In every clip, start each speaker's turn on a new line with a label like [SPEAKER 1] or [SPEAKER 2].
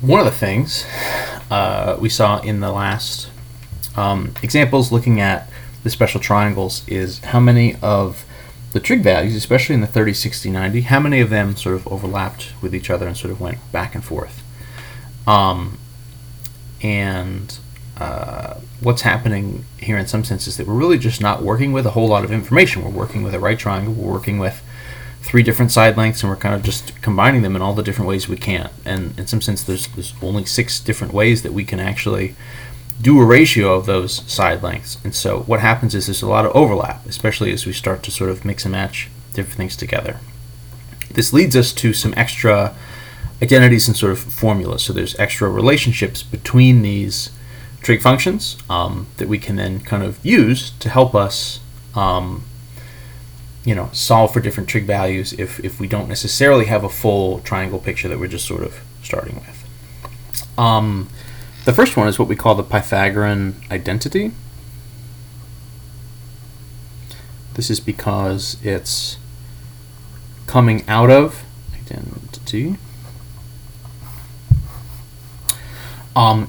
[SPEAKER 1] One of the things we saw in the last examples looking at the special triangles is how many of the trig values, especially in the 30, 60, 90, how many of them sort of overlapped with each other and sort of went back and forth. What's happening here in some sense is that we're really just not working with a whole lot of information. We're working with a right triangle, we're working with 3 different side lengths, and we're kind of just combining them in all the different ways we can. And in some sense, there's only 6 different ways that we can actually do a ratio of those side lengths. And so what happens is there's a lot of overlap, especially as we start to sort of mix and match different things together. This leads us to some extra identities and sort of formulas. So there's extra relationships between these trig functions that we can then kind of use to help us solve for different trig values if we don't necessarily have a full triangle picture that we're just sort of starting with. The first one is what we call the Pythagorean identity. This is because it's coming out of identity.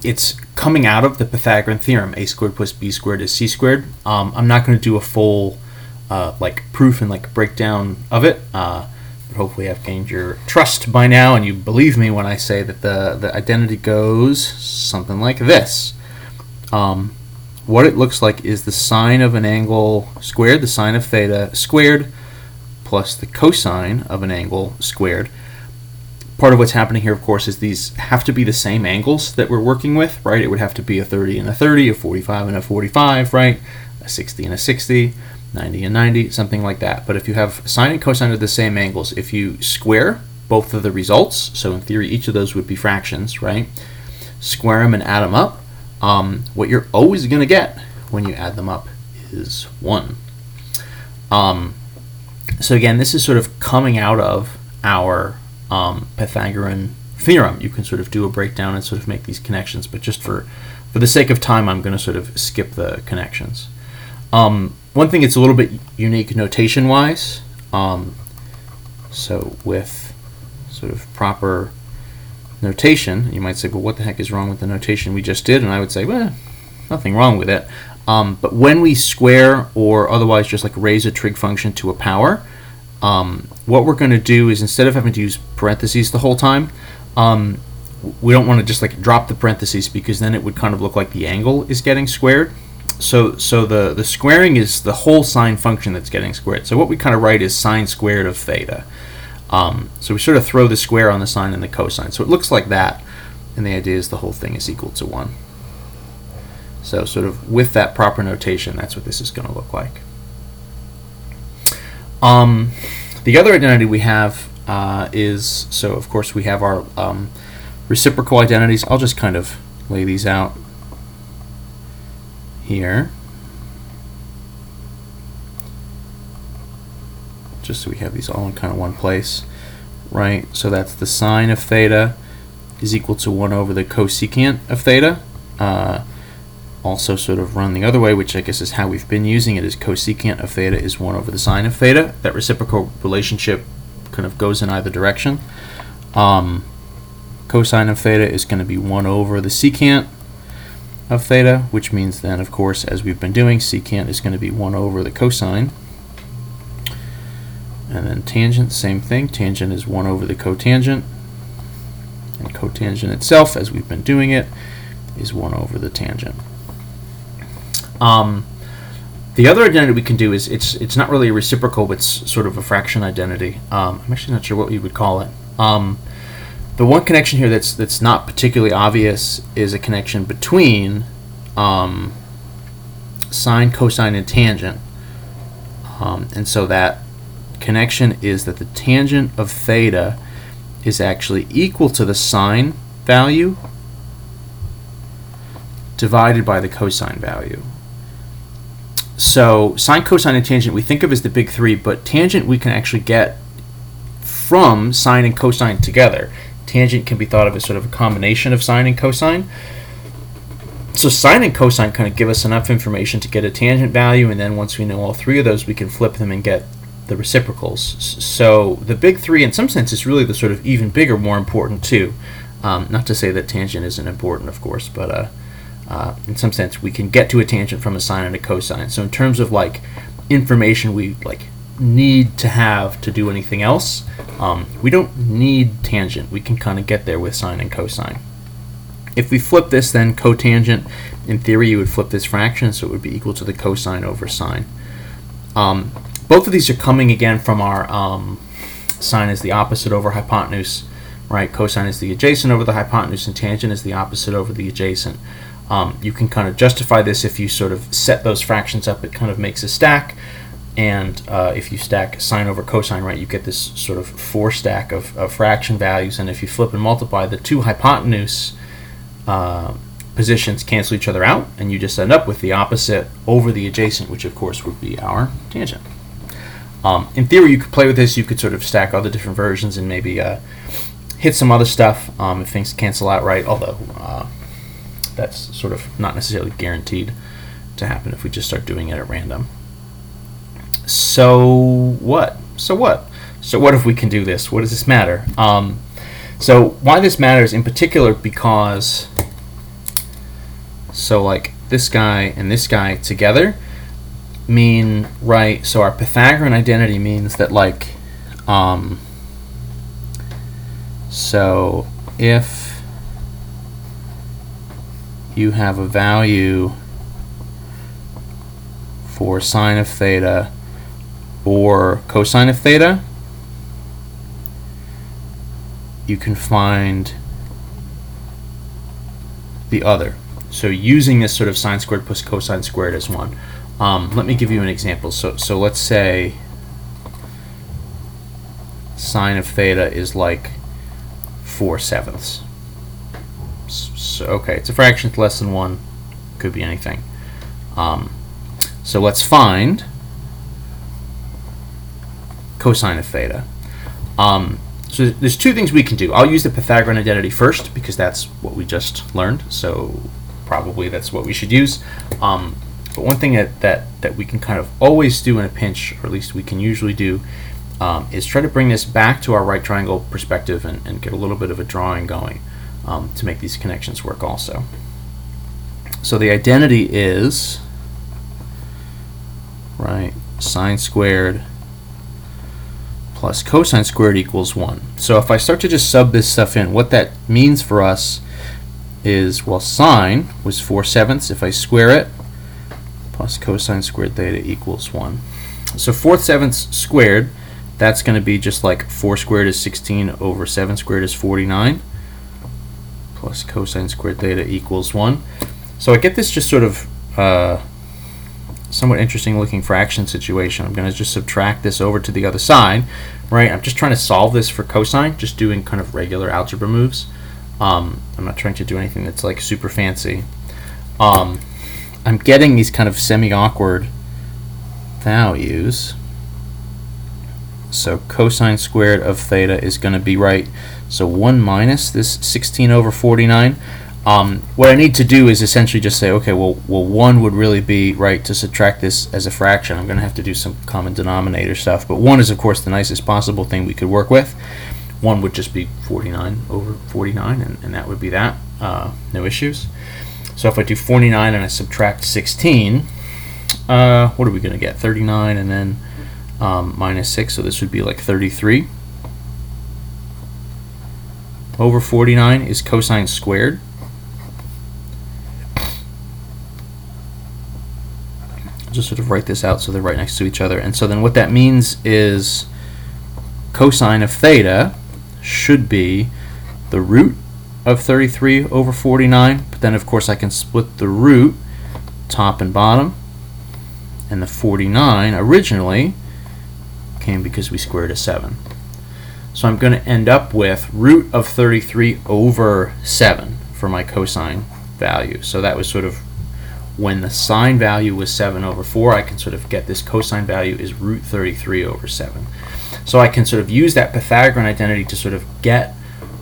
[SPEAKER 1] It's coming out of the Pythagorean theorem, a squared plus b squared is c squared. I'm not going to do a full proof and breakdown of it, but hopefully I've gained your trust by now and you believe me when I say that the identity goes something like this. What it looks like is the sine of an angle squared, the sine of theta squared, plus the cosine of an angle squared. Part of what's happening here, of course, is these have to be the same angles that we're working with, right? It would have to be a 30 and a 30, a 45 and a 45, right? A 60 and a 60, 90 and 90, something like that. But if you have sine and cosine of the same angles, if you square both of the results, so in theory each of those would be fractions, right? Square them and add them up, what you're always going to get when you add them up is 1. So again, this is sort of coming out of our Pythagorean theorem. You can sort of do a breakdown and sort of make these connections, but just for the sake of time, I'm going to sort of skip the connections. One thing that's a little bit unique notation-wise, so with sort of proper notation, you might say, well, what the heck is wrong with the notation we just did? And I would say, well, nothing wrong with it. But when we square or otherwise just raise a trig function to a power, what we're going to do is instead of having to use parentheses the whole time, we don't want to just drop the parentheses because then it would kind of look like the angle is getting squared. So the squaring is the whole sine function that's getting squared. So what we kind of write is sine squared of theta. So we sort of throw the square on the sine and the cosine. So it looks like that, and the idea is the whole thing is equal to 1. So sort of with that proper notation, that's what this is going to look like. The other identity we have is, so of course we have our reciprocal identities. I'll just kind of lay these out here, just so we have these all in kind of one place, right? So that's the sine of theta is equal to 1 over the cosecant of theta. Also sort of run the other way, which I guess is how we've been using it, is cosecant of theta is 1 over the sine of theta. That reciprocal relationship kind of goes in either direction. Cosine of theta is going to be 1 over the secant of theta, which means then, of course, as we've been doing, secant is going to be 1 over the cosine. And then tangent, same thing. Tangent is 1 over the cotangent. And cotangent itself, as we've been doing it, is 1 over the tangent. The other identity we can do is it's not really a reciprocal, but it's sort of a fraction identity. I'm actually not sure what you would call it. The one connection here that's not particularly obvious is a connection between sine, cosine, and tangent. And so that connection is that the tangent of theta is actually equal to the sine value divided by the cosine value. So sine, cosine, and tangent we think of as the big 3, but tangent we can actually get from sine and cosine together. Tangent can be thought of as sort of a combination of sine and cosine. So sine and cosine kind of give us enough information to get a tangent value, and then once we know all 3 of those, we can flip them and get the reciprocals. So the big 3 in some sense is really the sort of even bigger, more important 2. Not to say that tangent isn't important, of course, but in some sense we can get to a tangent from a sine and a cosine. So in terms of like information we like need to have to do anything else, we don't need tangent. We can kind of get there with sine and cosine. If we flip this, then cotangent, in theory you would flip this fraction, so it would be equal to the cosine over sine. Both of these are coming again from our sine is the opposite over hypotenuse, right? Cosine is the adjacent over the hypotenuse, and tangent is the opposite over the adjacent. You can kind of justify this if you sort of set those fractions up. It kind of makes a stack, and if you stack sine over cosine, right, you get this sort of 4 stack of fraction values, and if you flip and multiply, the two hypotenuse positions cancel each other out, and you just end up with the opposite over the adjacent, which of course would be our tangent. In theory, you could play with this. You could sort of stack all the different versions and maybe hit some other stuff if things cancel out right, although that's sort of not necessarily guaranteed to happen if we just start doing it at random. So what? So what if we can do this? What does this matter? So why this matters in particular, because so like this guy and this guy together mean, right, so our Pythagorean identity means that like so if you have a value for sine of theta or cosine of theta, you can find the other. So using this sort of sine squared plus cosine squared as one. Let me give you an example. So let's say sine of theta is like 4/7. So okay, it's a fraction, it's less than 1, could be anything. So let's find cosine of theta. So there's two things we can do. I'll use the Pythagorean identity first because that's what we just learned, so probably that's what we should use. But one thing that we can kind of always do in a pinch, or at least we can usually do, is try to bring this back to our right triangle perspective and get a little bit of a drawing going to make these connections work also. So the identity is, right, sine squared plus cosine squared equals 1. So if I start to just sub this stuff in, what that means for us is, well, sine was 4/7. If I square it, plus cosine squared theta equals 1. So 4/7 squared, that's going to be just like 4 squared is 16 over 7 squared is 49, plus cosine squared theta equals 1. So I get this just sort of somewhat interesting looking fraction situation. I'm going to just subtract this over to the other side, right? I'm just trying to solve this for cosine, just doing kind of regular algebra moves. I'm not trying to do anything that's like super fancy. I'm getting these kind of semi-awkward values. So cosine squared of theta is going to be, right, so 1 minus this 16 over 49. What I need to do is essentially just say, okay, well 1 would really be, right, to subtract this as a fraction. I'm going to have to do some common denominator stuff, but 1 is of course the nicest possible thing we could work with. 1 would just be 49 over 49, and that would be that. No issues. So if I do 49 and I subtract 16, what are we going to get? 39 and then minus 6, so this would be like 33. Over 49 is cosine squared. I'll just sort of write this out so they're right next to each other. And so then what that means is cosine of theta should be the root of 33 over 49, but then of course I can split the root top and bottom, and the 49 originally came because we squared a 7. So I'm going to end up with root of 33 over 7 for my cosine value. So that was sort of when the sine value was 7 over 4, I can sort of get this cosine value is root 33 over 7. So I can sort of use that Pythagorean identity to sort of get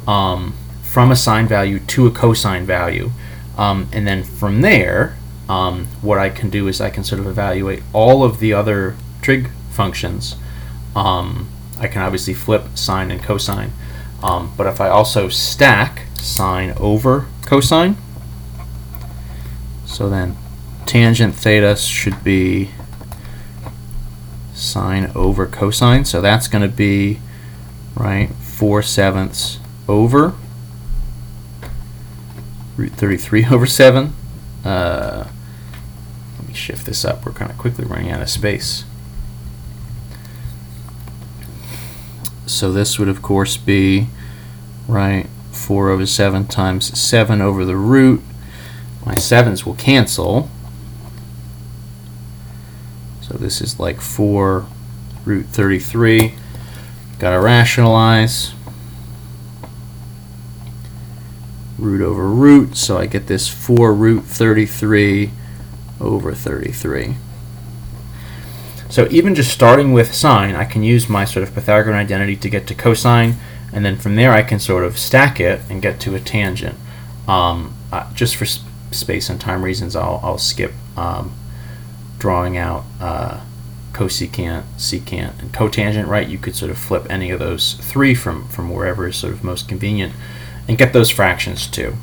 [SPEAKER 1] from a sine value to a cosine value. And then from there, what I can do is I can sort of evaluate all of the other trig functions. I can obviously flip sine and cosine. But if I also stack sine over cosine, so then tangent theta should be sine over cosine. So that's going to be, right, 4/7 over root 33 over 7. Let me shift this up. We're kind of quickly running out of space. So this would, of course, be, right, 4/7 times 7 over the root. My 7's will cancel. So this is like 4 root 33. Got to rationalize. Root over root, so I get this 4 root 33 over 33. So even just starting with sine, I can use my sort of Pythagorean identity to get to cosine, and then from there I can sort of stack it and get to a tangent. Just for space and time reasons, I'll skip drawing out cosecant, secant, and cotangent, right? You could sort of flip any of those three from wherever is sort of most convenient and get those fractions too.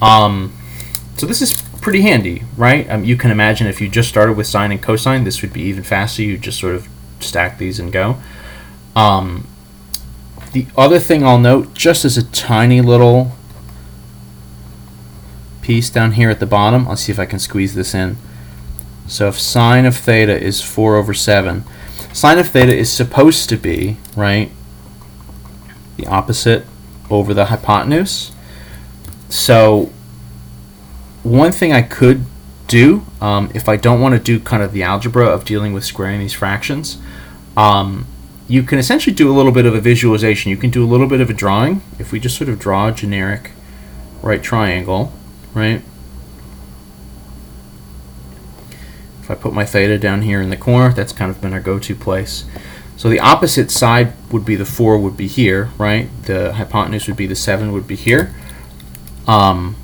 [SPEAKER 1] So this is pretty handy, right? You can imagine if you just started with sine and cosine, this would be even faster. You just sort of stack these and go. The other thing I'll note, just as a tiny little piece down here at the bottom, I'll see if I can squeeze this in. So if sine of theta is 4/7, sine of theta is supposed to be, right, the opposite over the hypotenuse. So one thing I could do, if I don't want to do kind of the algebra of dealing with squaring these fractions, you can essentially do a little bit of a visualization. You can do a little bit of a drawing. If we just sort of draw a generic right triangle, right? If I put my theta down here in the corner, that's kind of been our go-to place. So the opposite side would be the 4 would be here, right? The hypotenuse would be the 7 would be here. So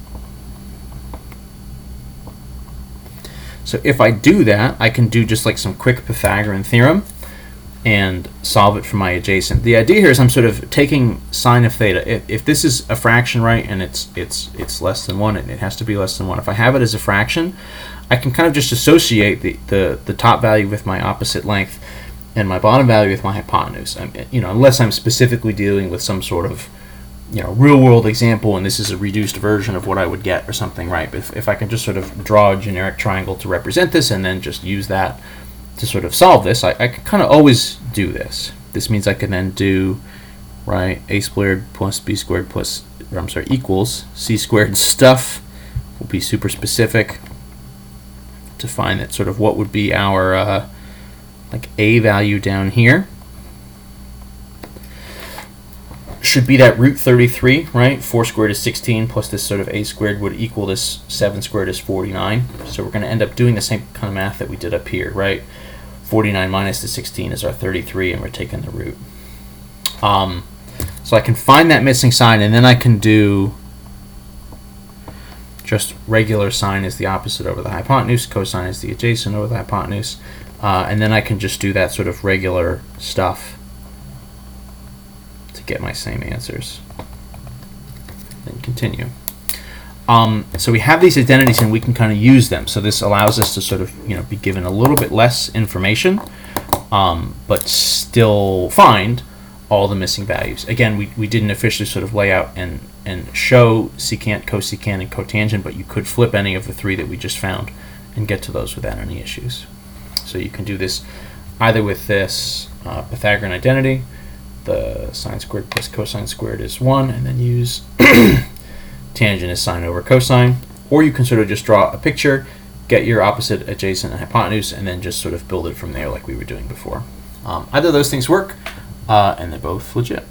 [SPEAKER 1] if I do that, I can do just like some quick Pythagorean theorem and solve it for my adjacent. The idea here is I'm sort of taking sine of theta. If this is a fraction, right, and it's less than 1, and it has to be less than 1. If I have it as a fraction, I can kind of just associate the top value with my opposite length and my bottom value with my hypotenuse. Unless I'm specifically dealing with some sort of real world example and this is a reduced version of what I would get or something, right? But if I can just sort of draw a generic triangle to represent this and then just use that to sort of solve this, I can kind of always do this. This means I can then do, right, a squared plus b squared plus, or I'm sorry, equals c squared stuff. Will be super specific to find that sort of what would be our like a value down here. Should be that root 33, right? 4 squared is 16 plus this sort of a squared would equal this 7 squared is 49. So we're going to end up doing the same kind of math that we did up here, right? 49 minus the 16 is our 33, and we're taking the root. So I can find that missing sign, and then I can do just regular sine is the opposite over the hypotenuse, cosine is the adjacent over the hypotenuse, and then I can just do that sort of regular stuff to get my same answers. Then continue. So we have these identities and we can kind of use them. So this allows us to sort of be given a little bit less information, but still find all the missing values. Again, we didn't officially sort of lay out and show secant, cosecant, and cotangent, but you could flip any of the three that we just found and get to those without any issues. So you can do this either with this Pythagorean identity, the sine squared plus cosine squared is 1, and then use tangent is sine over cosine, or you can sort of just draw a picture, get your opposite, adjacent, and hypotenuse, and then just sort of build it from there like we were doing before. Either of those things work, and they're both legit.